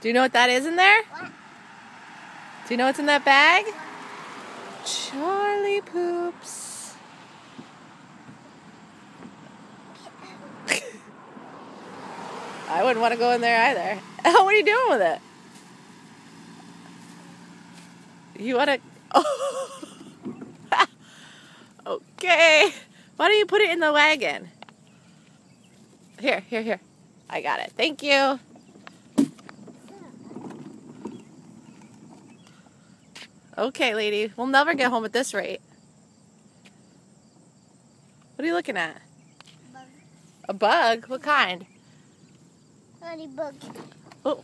Do you know what that is in there? What? Do you know what's in that bag? What? Charlie poops. I wouldn't want to go in there either. Oh, what are you doing with it? You want to... Oh. Okay. Why don't you put it in the wagon? Here. I got it. Thank you. Okay, lady. We'll never get home at this rate. What are you looking at? Bug. A bug? What kind? Honey bug. Oh.